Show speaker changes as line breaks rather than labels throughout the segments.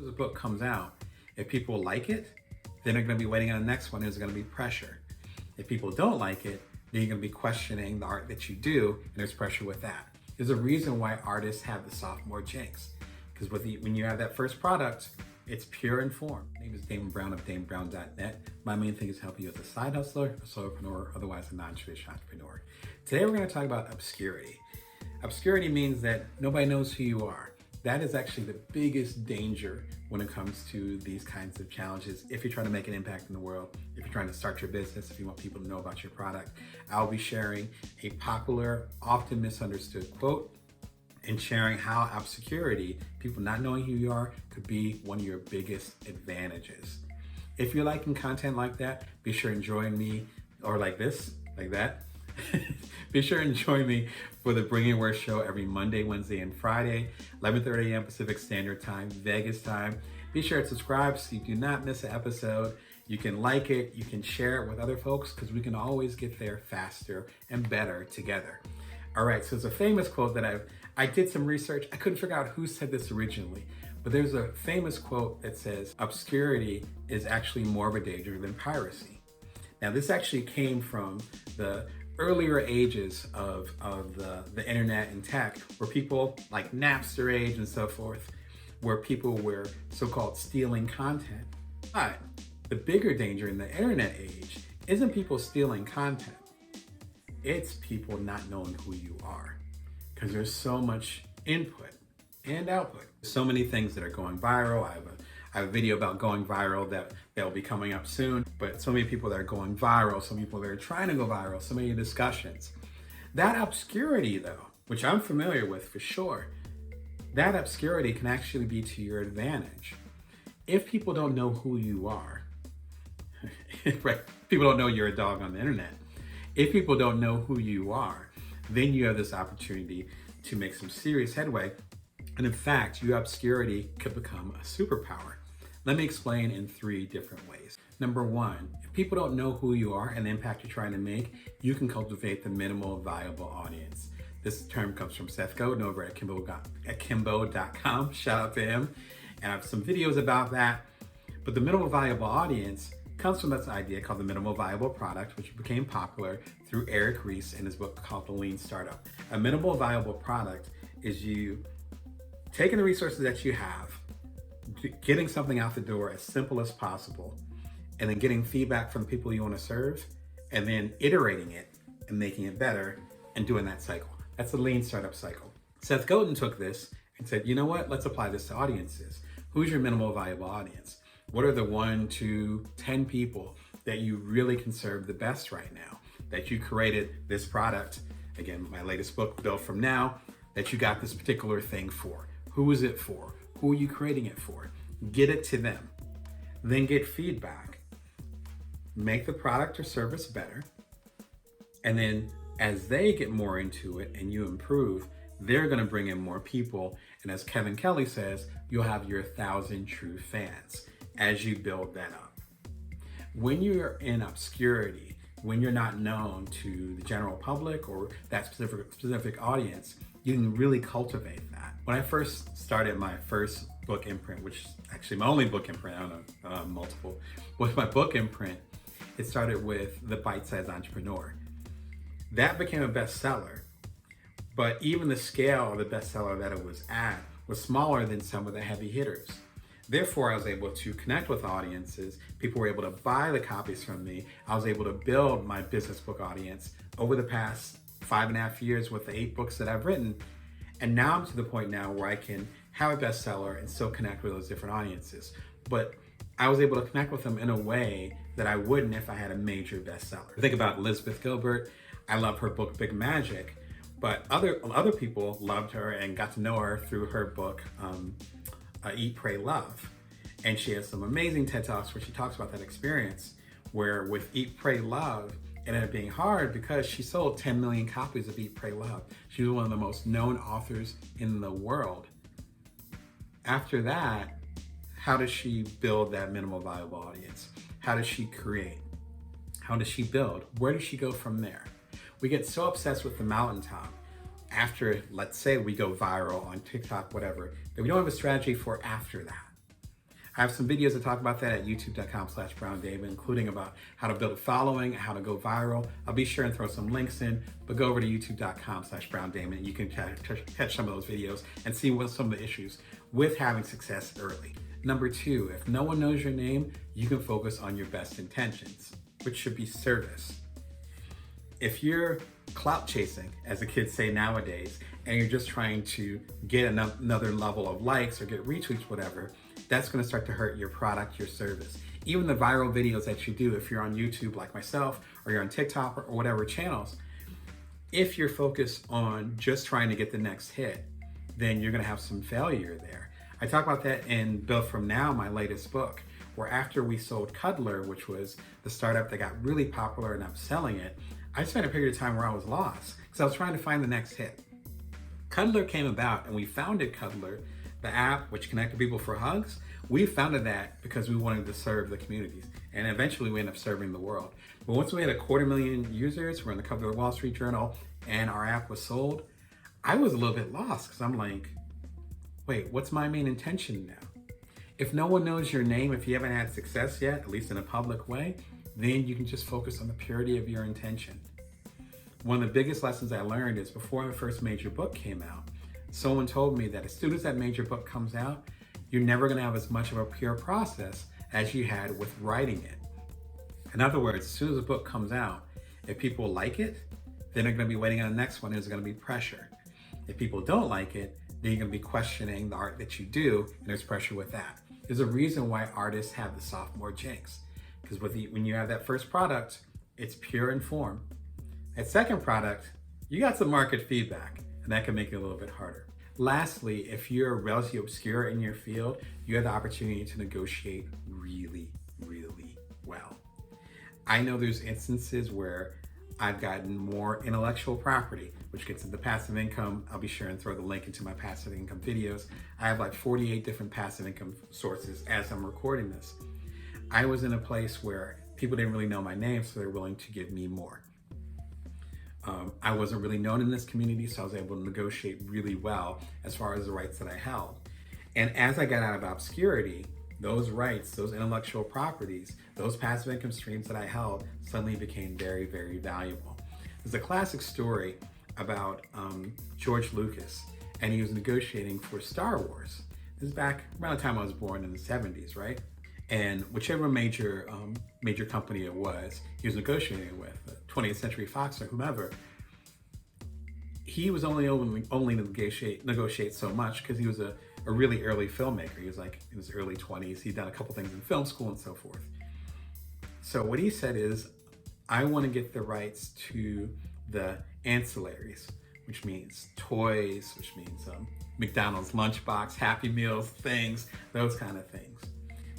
the book comes out, if people like it, then they're going to be waiting on the next one. There's going to be pressure. If people don't like it, then you're going to be questioning the art that you do, and there's pressure with that. There's a reason why artists have the sophomore jinx, because when you have that first product, it's pure in form. My name is Damon Brown of DamonBrown.net. My main thing is to help you as a side hustler, a solopreneur, otherwise a non-traditional entrepreneur. Today we're going to talk about obscurity. Obscurity means that nobody knows who you are. That is actually the biggest danger when it comes to these kinds of challenges. If you're trying to make an impact in the world, if you're trying to start your business, if you want people to know about your product, I'll be sharing a popular, often misunderstood quote and sharing how obscurity, people not knowing who you are, could be one of your biggest advantages. If you're liking content like that, be sure and join me, or like this, like that. Be sure and join me for the Bring Your Worth show every Monday, Wednesday, and Friday, 11:30 a.m. Pacific Standard Time, Vegas time. Be sure to subscribe so you do not miss an episode. You can like it, you can share it with other folks, because we can always get there faster and better together. All right, so it's a famous quote that I did some research. I couldn't figure out who said this originally, but there's a famous quote that says, obscurity is actually more of a danger than piracy. Now, this actually came from the earlier ages of the internet and tech, where people like Napster age and so forth, where people were so-called stealing content. But the bigger danger in the internet age isn't people stealing content. It's people not knowing who you are, because there's so much input and output. So many things that are going viral. I have a video about going viral that will be coming up soon, but so many people that are going viral, so many people that are trying to go viral, so many discussions. That obscurity though, which I'm familiar with for sure, that obscurity can actually be to your advantage. If people don't know who you are, right? People don't know you're a dog on the internet. If people don't know who you are, then you have this opportunity to make some serious headway. And in fact, your obscurity could become a superpower. Let me explain in 3 different ways. Number 1, if people don't know who you are and the impact you're trying to make, you can cultivate the minimal viable audience. This term comes from Seth Godin over at Kimbo.com. Shout out to him. And I have some videos about that. But the minimal viable audience comes from this idea called the minimal viable product, which became popular through Eric Ries in his book called The Lean Startup. A minimal viable product is you taking the resources that you have, getting something out the door as simple as possible, and then getting feedback from the people you want to serve, and then iterating it and making it better and doing that cycle. That's the lean startup cycle. Seth Godin took this and said, you know what, let's apply this to audiences. Who's your minimal viable audience? What are the 1 to 10 people that you really can serve the best right now? That you created this product, again, my latest book, Built From Now, that you got this particular thing for. Who is it for? Who are you creating it for? Get it to them. Then get feedback. Make the product or service better. And then as they get more into it and you improve, they're going to bring in more people. And as Kevin Kelly says, you'll have your 1,000 true fans as you build that up. When you're in obscurity, when you're not known to the general public or that specific audience, you can really cultivate that. When I first started my first book imprint, which is actually my only book imprint, I don't know, multiple, with my book imprint, it started with The Bite-Sized Entrepreneur. That became a bestseller, but even the scale of the bestseller that it was at was smaller than some of the heavy hitters. Therefore, I was able to connect with audiences. People were able to buy the copies from me. I was able to build my business book audience over the past 5.5 years with the 8 books that I've written. And now I'm to the point now where I can have a bestseller and still connect with those different audiences. But I was able to connect with them in a way that I wouldn't if I had a major bestseller. Think about Elizabeth Gilbert. I love her book, Big Magic, but other people loved her and got to know her through her book, Eat, Pray, Love. And she has some amazing TED Talks where she talks about that experience, where with Eat, Pray, Love, it ended up being hard because she sold 10 million copies of Eat, Pray, Love. She was one of the most known authors in the world. After that, how does she build that minimal viable audience? How does she create? How does she build? Where does she go from there? We get so obsessed with the mountaintop after, let's say we go viral on TikTok, whatever, that we don't have a strategy for after that. I have some videos that talk about that at youtube.com/BrownDamon, including about how to build a following, how to go viral. I'll be sure and throw some links in, but go over to youtube.com/BrownDamon and you can catch some of those videos and see what some of the issues with having success early. Number 2, if no one knows your name, you can focus on your best intentions, which should be service. If you're clout chasing, as the kids say nowadays, and you're just trying to get another level of likes or get retweets, whatever, that's going to start to hurt your product, your service. Even the viral videos that you do, if you're on YouTube like myself, or you're on TikTok or whatever channels, if you're focused on just trying to get the next hit, then you're going to have some failure there. I talk about that in Built From Now, my latest book, where after we sold Cuddler, which was the startup that got really popular and I'm selling it, I spent a period of time where I was lost because I was trying to find the next hit. Cuddler came about and we founded Cuddler, the app which connected people for hugs. We founded that because we wanted to serve the communities, and eventually we ended up serving the world. But once we had 250,000 users, we're on the cover of the Wall Street Journal, and our app was sold, I was a little bit lost because I'm like, wait, what's my main intention now? If no one knows your name, if you haven't had success yet, at least in a public way, then you can just focus on the purity of your intention. One of the biggest lessons I learned is before the first major book came out, someone told me that as soon as that major book comes out, you're never going to have as much of a pure process as you had with writing it. In other words, as soon as a book comes out, if people like it, then they're going to be waiting on the next one. There's going to be pressure. If people don't like it, then you're going to be questioning the art that you do, and there's pressure with that. There's a reason why artists have the sophomore jinx, because when you have that first product, it's pure in form. That second product, you got some market feedback, and that can make it a little bit harder. Lastly, if you're relatively obscure in your field, you have the opportunity to negotiate really, really well. I know there's instances where I've gotten more intellectual property, which gets into passive income. I'll be sure and throw the link into my passive income videos. I have like 48 different passive income sources as I'm recording this. I was in a place where people didn't really know my name, so they're willing to give me more. I wasn't really known in this community, so I was able to negotiate really well as far as the rights that I held. And as I got out of obscurity, those rights, those intellectual properties, those passive income streams that I held suddenly became very, very valuable. There's a classic story about George Lucas, and he was negotiating for Star Wars. This is back around the time I was born in the 70s, right? And whichever major company it was, he was negotiating with, 20th Century Fox or whomever, he was only negotiate so much because he was a really early filmmaker. He was like in his early 20s. He'd done a couple things in film school and so forth. So what he said is, I want to get the rights to the ancillaries, which means toys, which means McDonald's lunchbox, Happy Meals, things, those kind of things.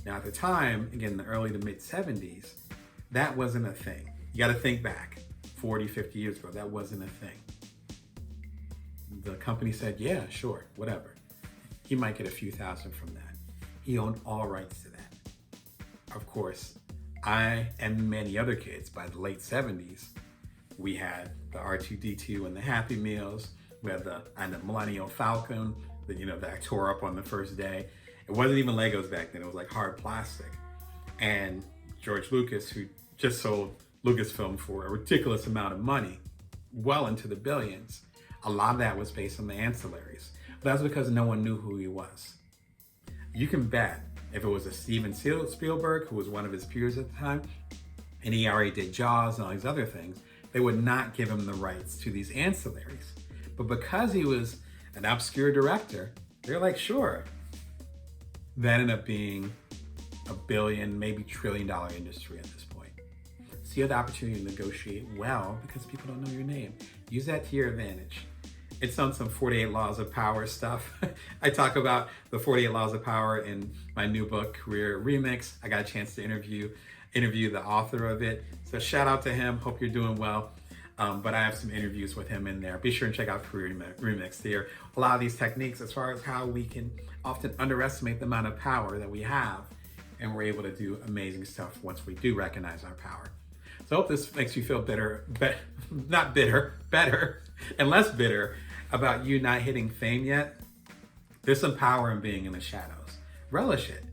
Now at the time, again, the early to mid 70s, that wasn't a thing. You got to think back 40, 50 years ago, that wasn't a thing. The company said, yeah, sure, whatever. He might get a few thousand from that. He owned all rights to that. Of course, I and many other kids by the late 70s, we had the R2-D2 and the Happy Meals. We had the Millennial Falcon that I tore up on the first day. It wasn't even Legos back then. It was like hard plastic. And George Lucas, who just sold Lucasfilm for a ridiculous amount of money, well into the billions, a lot of that was based on the ancillaries. But that's because no one knew who he was. You can bet if it was a Steven Spielberg, who was one of his peers at the time, and he already did Jaws and all these other things, they would not give him the rights to these ancillaries. But because he was an obscure director, they're like, sure. That ended up being a billion, maybe $1 trillion industry at this point. So you have the opportunity to negotiate well because people don't know your name. Use that to your advantage. It's on some 48 Laws of Power stuff. I talk about the 48 Laws of Power in my new book, Career Remix. I got a chance to interview the author of it. So shout out to him. Hope you're doing well. But I have some interviews with him in there. Be sure and check out Career Remix there. A lot of these techniques as far as how we can often underestimate the amount of power that we have, and we're able to do amazing stuff once we do recognize our power. So I hope this makes you feel better, and less bitter about you not hitting fame yet. There's some power in being in the shadows. Relish it.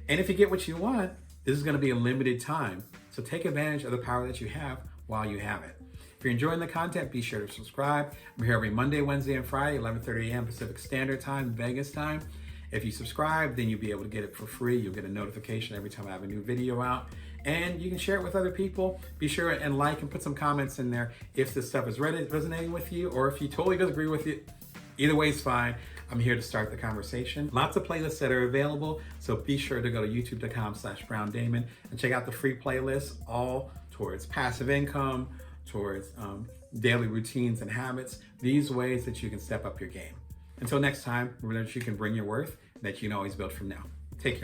And if you get what you want, this is going to be a limited time. So take advantage of the power that you have while you have it. If you're enjoying the content, be sure to subscribe. I'm here every Monday, Wednesday, and Friday, 11:30 a.m. Pacific Standard Time, Vegas time. If you subscribe, then you'll be able to get it for free. You'll get a notification every time I have a new video out. And you can share it with other people. Be sure and like and put some comments in there if this stuff is resonating with you, or if you totally disagree with it. Either way is fine. I'm here to start the conversation. Lots of playlists that are available, so be sure to go to youtube.com/BrownDamon and check out the free playlists, all towards passive income, towards daily routines and habits, these ways that you can step up your game. Until next time, remember that you can bring your worth, that you can always build from now. Take care.